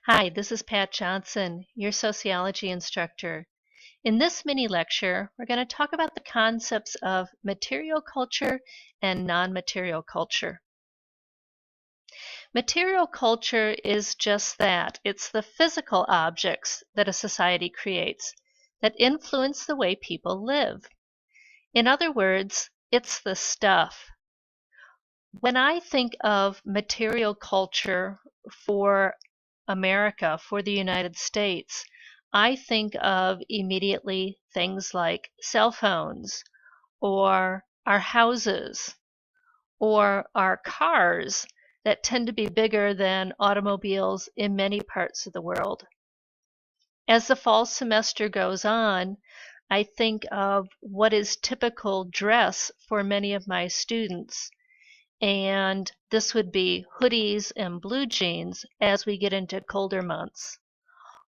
Hi, this is Pat Johnson, your sociology instructor. In this mini lecture, we're going to talk about the concepts of material culture and non-material culture. Material culture is just that. It's the physical objects that a society creates that influence the way people live. In other words, it's the stuff. When I think of material culture for America, for the United States, I think of immediately things like cell phones, or our houses, or our cars that tend to be bigger than automobiles in many parts of the world. As the fall semester goes on, I think of what is typical dress for many of my students. And this would be hoodies and blue jeans as we get into colder months.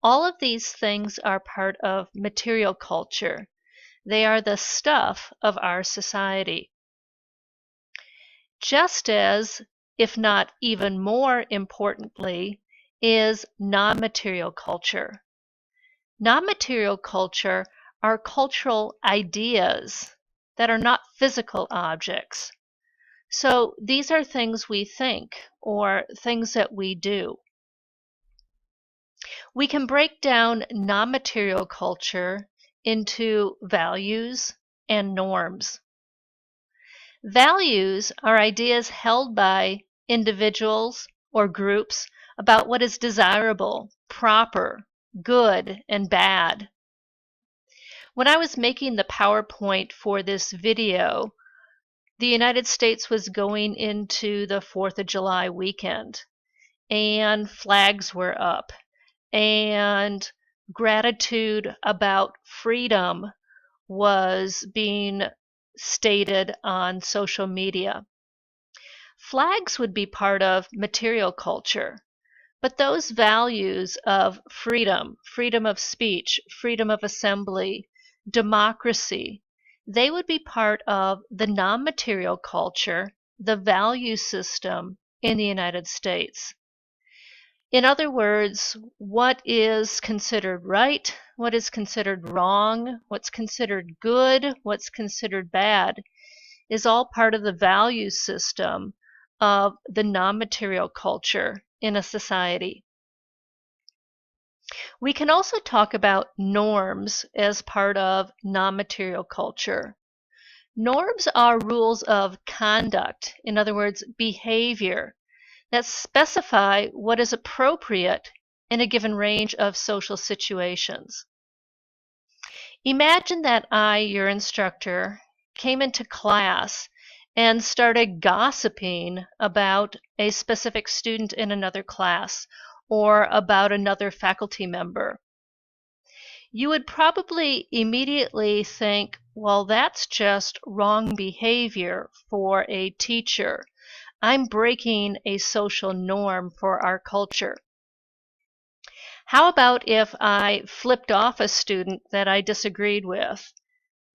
All of these things are part of material culture. They are the stuff of our society. Just as, if not even more importantly, is non-material culture. Non-material culture are cultural ideas that are not physical objects. So these are things we think or things that we do. We can break down non-material culture into values and norms. Values are ideas held by individuals or groups about what is desirable, proper, good, and bad. When I was making the PowerPoint for this video, the United States was going into the 4th of July weekend, and flags were up, and gratitude about freedom was being stated on social media. Flags would be part of material culture, but those values of freedom, freedom of speech, freedom of assembly, democracy, they would be part of the non-material culture, the value system in the United States. In other words, what is considered right, what is considered wrong, what's considered good, what's considered bad, is all part of the value system of the non-material culture in a society. We can also talk about norms as part of non-material culture. Norms are rules of conduct, in other words, behavior, that specify what is appropriate in a given range of social situations. Imagine that I, your instructor, came into class and started gossiping about a specific student in another class or about another faculty member. You would probably immediately think, well, that's just wrong behavior for a teacher. I'm breaking a social norm for our culture. How about if I flipped off a student that I disagreed with?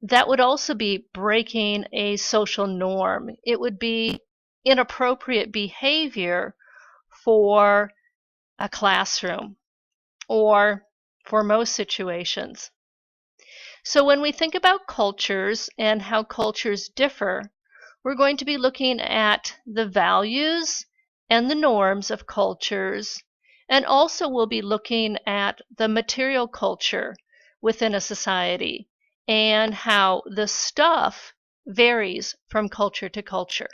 That would also be breaking a social norm. It would be inappropriate behavior for a classroom or for most situations. So when we think about cultures and how cultures differ, we're going to be looking at the values and the norms of cultures, and also we'll be looking at the material culture within a society and how the stuff varies from culture to culture.